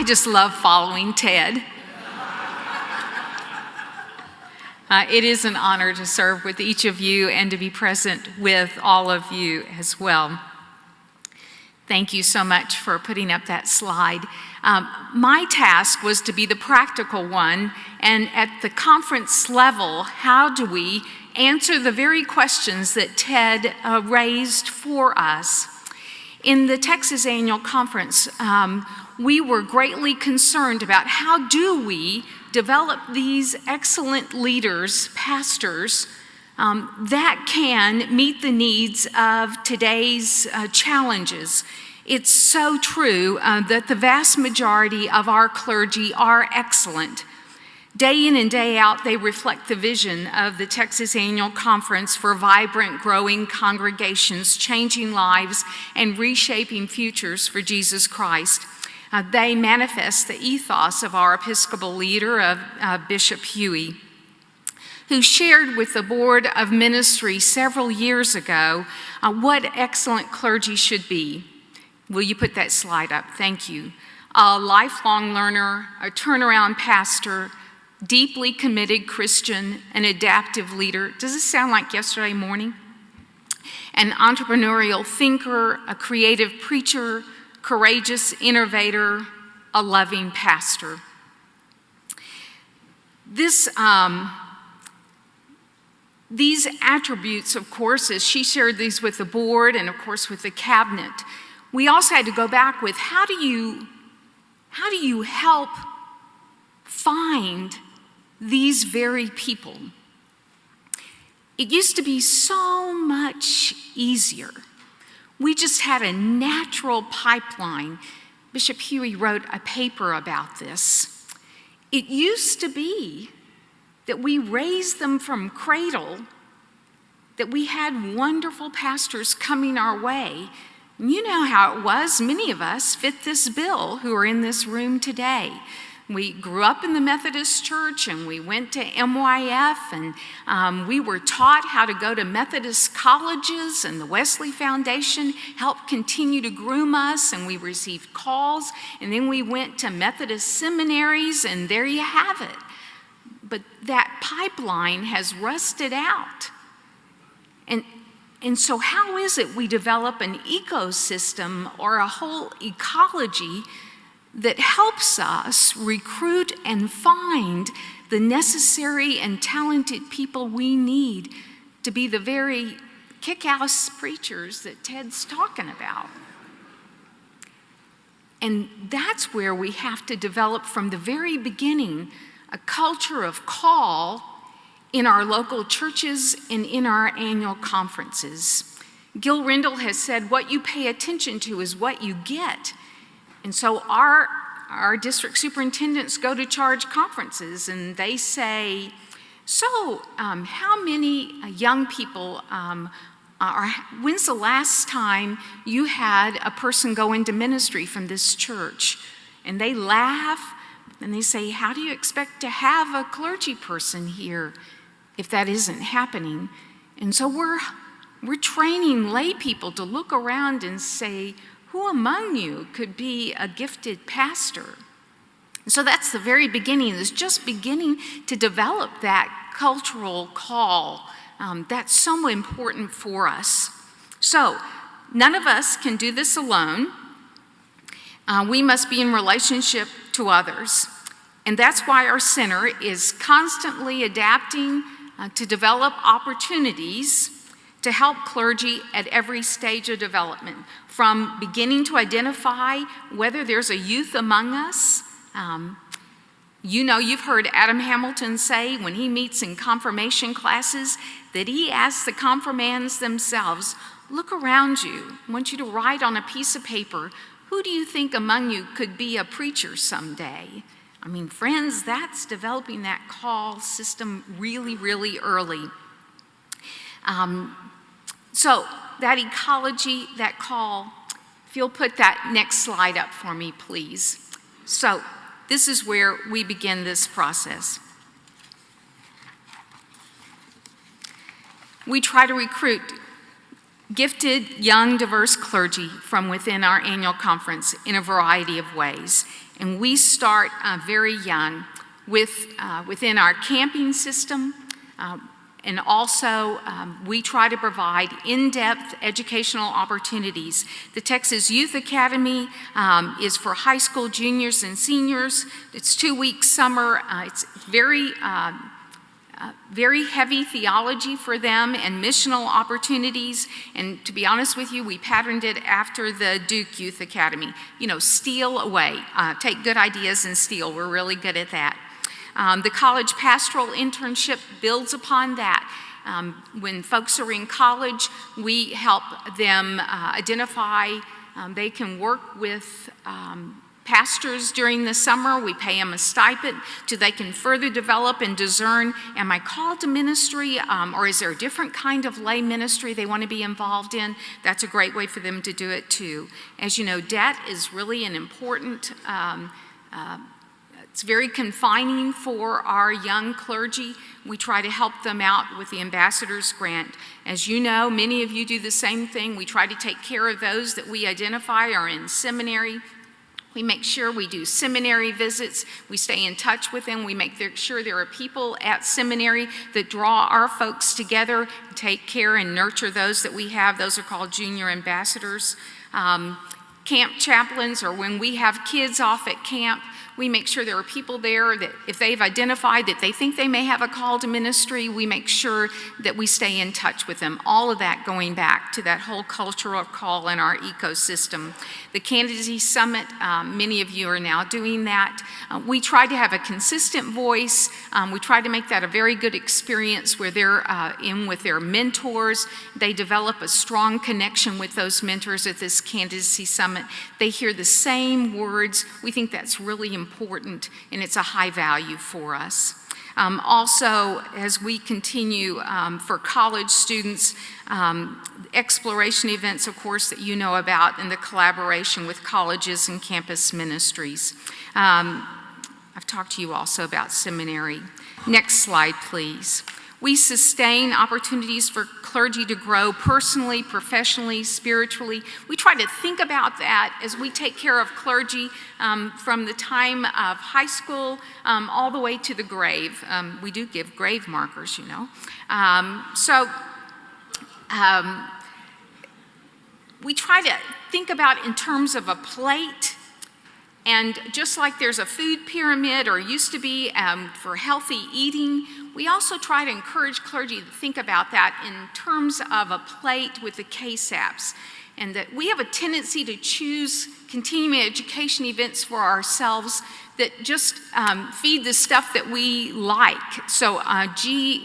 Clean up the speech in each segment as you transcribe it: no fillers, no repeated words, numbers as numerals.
I just love following Ted. It is an honor to serve with each of you and to be present with all of you as well. Thank you so much for putting up that slide. My task was to be the practical one, and at the conference level, how do we answer the very questions that Ted raised for us? In the Texas Annual Conference, we were greatly concerned about how do we develop these excellent leaders, pastors, that can meet the needs of today's challenges. It's so true that the vast majority of our clergy are excellent. Day in and day out, they reflect the vision of the Texas Annual Conference for vibrant, growing congregations, changing lives, and reshaping futures for Jesus Christ. They manifest the ethos of our Episcopal leader, Bishop Huey, who shared with the Board of Ministry several years ago what excellent clergy should be. Will you put that slide up? Thank you. A lifelong learner, a turnaround pastor, deeply committed Christian, an adaptive leader. Does this sound like yesterday morning? An entrepreneurial thinker, a creative preacher, courageous innovator, a loving pastor. These attributes, of course, as she shared these with the board and of course with the cabinet, we also had to go back with how do you help find these very people? It used to be so much easier. We just had a natural pipeline. Bishop Huey wrote a paper about this. It used to be that we raised them from cradle, that we had wonderful pastors coming our way. And you know how it was. Many of us fit this bill who are in this room today. We grew up in the Methodist Church and we went to MYF and we were taught how to go to Methodist colleges, and the Wesley Foundation helped continue to groom us, and we received calls, and then we went to Methodist seminaries, and there you have it. But that pipeline has rusted out. And so how is it we develop an ecosystem or a whole ecology that helps us recruit and find the necessary and talented people we need to be the very kick-ass preachers that Ted's talking about? And that's where we have to develop from the very beginning a culture of call in our local churches and in our annual conferences. Gil Rendell has said, what you pay attention to is what you get. And so our district superintendents go to charge conferences and they say, so how many young people, when's the last time you had a person go into ministry from this church? And they laugh and they say, how do you expect to have a clergy person here if that isn't happening? And so we're training lay people to look around and say, who among you could be a gifted pastor? And so that's the very beginning. It's just beginning to develop that cultural call. That's so important for us. So none of us can do this alone. We must be in relationship to others. And that's why our center is constantly adapting to develop opportunities to help clergy at every stage of development, from beginning to identify whether there's a youth among us. You know, you've heard Adam Hamilton say when he meets in confirmation classes that he asks the confirmands themselves, look around you. I want you to write on a piece of paper, who do you think among you could be a preacher someday? I mean, friends, that's developing that call system really, really early. So that ecology, that call, if you'll put that next slide up for me, please. So this is where we begin this process. We try to recruit gifted, young, diverse clergy from within our annual conference in a variety of ways. And we start very young within our camping system. And also, we try to provide in-depth educational opportunities. The Texas Youth Academy is for high school juniors and seniors. It's 2 weeks summer. It's very heavy theology for them and missional opportunities. And to be honest with you, we patterned it after the Duke Youth Academy. You know, steal away. Take good ideas and steal. We're really good at that. The college pastoral internship builds upon that. When folks are in college, we help them identify, they can work with pastors during the summer. We pay them a stipend so they can further develop and discern, am I called to ministry, or is there a different kind of lay ministry they want to be involved in? That's a great way for them to do it too. As you know, debt is really an important it's very confining for our young clergy. We try to help them out with the Ambassador's Grant. As you know, many of you do the same thing. We try to take care of those that we identify are in seminary. We make sure we do seminary visits. We stay in touch with them. We make sure there are people at seminary that draw our folks together, take care and nurture those that we have. Those are called junior ambassadors. Camp chaplains, or when we have kids off at camp, we make sure there are people there that if they've identified that they think they may have a call to ministry, we make sure that we stay in touch with them. All of that going back to that whole cultural call in our ecosystem. The Candidacy Summit, many of you are now doing that. We try to have a consistent voice. We try to make that a very good experience where they're in with their mentors. They develop a strong connection with those mentors at this Candidacy Summit. They hear the same words. We think that's really important, and it's a high value for us. Also, as we continue for college students, exploration events, of course, that you know about, and the collaboration with colleges and campus ministries. I've talked to you also about seminary. Next slide, please. We sustain opportunities for clergy to grow personally, professionally, spiritually. We try to think about that as we take care of clergy from the time of high school all the way to the grave. We do give grave markers, you know. We try to think about in terms of a plate. And just like there's a food pyramid, or used to be for healthy eating, we also try to encourage clergy to think about that in terms of a plate with the KSAPs. And that we have a tendency to choose continuing education events for ourselves that just feed the stuff that we like. So,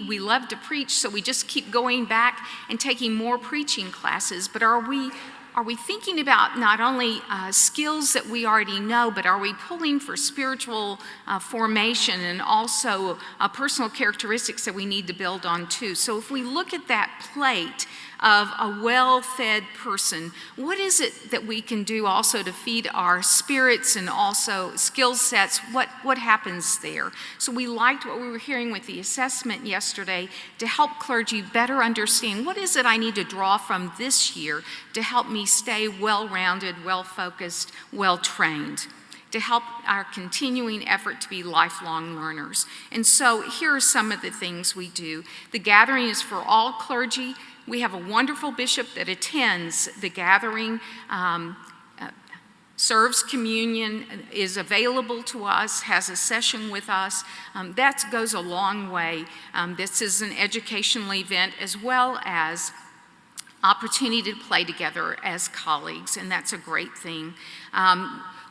we love to preach, so we just keep going back and taking more preaching classes. But are we thinking about not only skills that we already know, but are we pulling for spiritual formation and also personal characteristics that we need to build on too? So if we look at that plate of a well-fed person, what is it that we can do also to feed our spirits and also skill sets? What happens there? So we liked what we were hearing with the assessment yesterday to help clergy better understand what is it I need to draw from this year to help me stay well-rounded, well-focused, well-trained, to help our continuing effort to be lifelong learners. And so here are some of the things we do. The gathering is for all clergy. We have a wonderful bishop that attends the gathering, serves communion, is available to us, has a session with us. That goes a long way. This is an educational event as well as opportunity to play together as colleagues, and that's a great thing.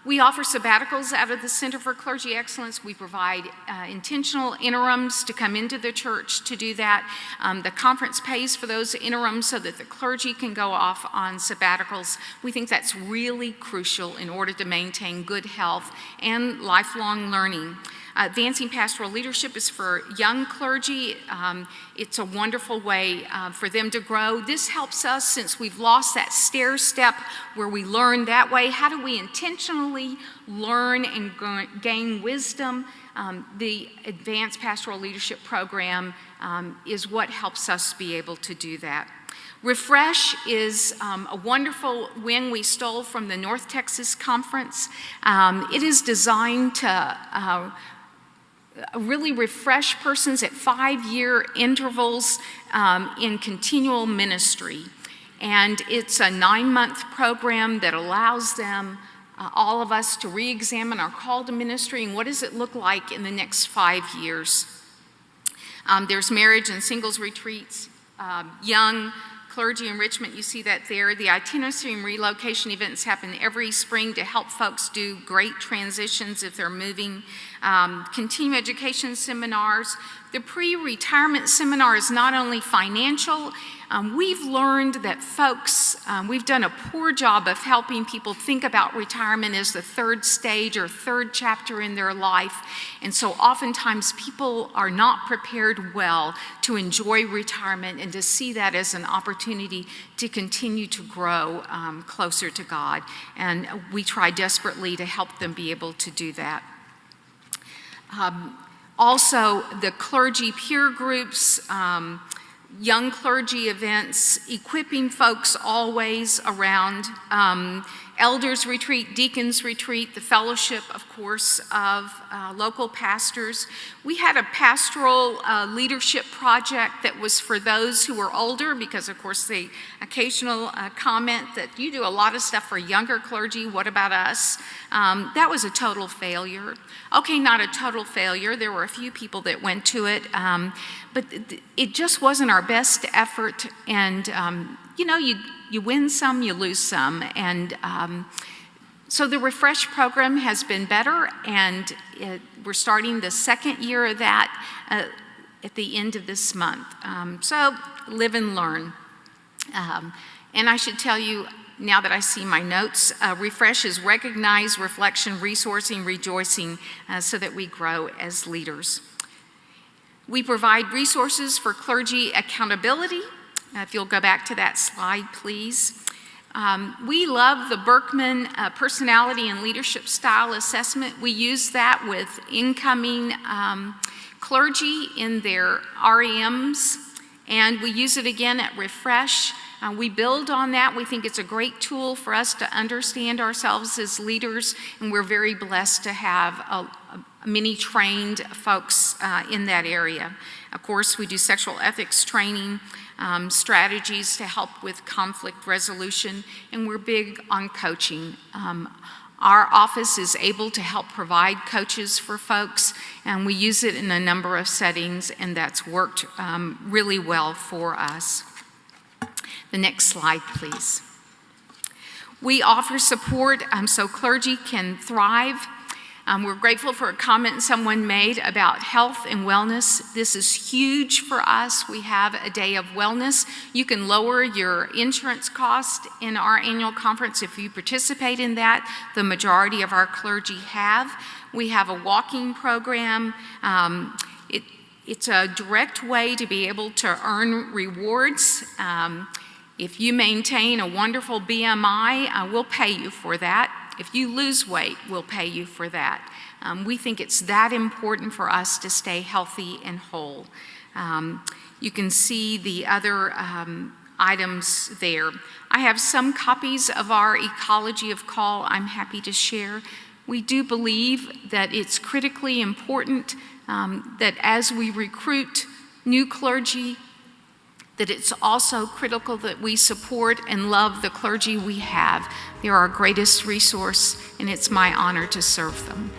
We offer sabbaticals out of the Center for Clergy Excellence. We provide intentional interims to come into the church to do that. The conference pays for those interims so that the clergy can go off on sabbaticals. We think that's really crucial in order to maintain good health and lifelong learning. Advancing pastoral leadership is for young clergy. It's a wonderful way for them to grow. This helps us since we've lost that stair step where we learn that way. How do we intentionally learn and gain wisdom? The Advanced Pastoral Leadership Program is what helps us be able to do that. Refresh is a wonderful wing we stole from the North Texas Conference. It is designed to really refresh persons at 5-year intervals in continual ministry. And it's a 9-month program that allows them, all of us, to re-examine our call to ministry and what does it look like in the next 5 years. There's marriage and singles retreats, young clergy enrichment, you see that there. The itinerary and relocation events happen every spring to help folks do great transitions if they're moving. Continuing education seminars. The pre-retirement seminar is not only financial, we've learned that folks, we've done a poor job of helping people think about retirement as the third stage or third chapter in their life. And so oftentimes people are not prepared well to enjoy retirement and to see that as an opportunity to continue to grow closer to God. And we try desperately to help them be able to do that. Also, the clergy peer groups, young clergy events, equipping folks always around elders retreat, deacons retreat, the fellowship, of course, of local pastors. We had a pastoral leadership project that was for those who were older because, of course, the occasional comment that you do a lot of stuff for younger clergy, what about us? That was a total failure. Okay, not a total failure. There were a few people that went to it, but it just wasn't our best effort. And, you win some, you lose some. And so the Refresh program has been better, and we're starting the 2nd year of that at the end of this month. So live and learn. And I should tell you, now that I see my notes, Refresh is recognize, reflection, resourcing, rejoicing, so that we grow as leaders. We provide resources for clergy accountability. If you'll go back to that slide, please. We love the Berkman Personality and Leadership Style Assessment. We use that with incoming clergy in their REMs, and we use it again at Refresh. We build on that. We think it's a great tool for us to understand ourselves as leaders, and we're very blessed to have many trained folks in that area. Of course, we do sexual ethics training, strategies to help with conflict resolution, and we're big on coaching. Our office is able to help provide coaches for folks, and we use it in a number of settings, and that's worked really well for us. The next slide, please. We offer support so clergy can thrive. We're grateful for a comment someone made about health and wellness. This is huge for us. We have a day of wellness. You can lower your insurance cost in our annual conference if you participate in that. The majority of our clergy have. We have a walking program. It's a direct way to be able to earn rewards. If you maintain a wonderful BMI, we'll pay you for that. If you lose weight, we'll pay you for that. We think it's that important for us to stay healthy and whole. You can see the other items there. I have some copies of our Ecology of Call I'm happy to share. We do believe that it's critically important that as we recruit new clergy, that it's also critical that we support and love the clergy we have. They're our greatest resource, and it's my honor to serve them.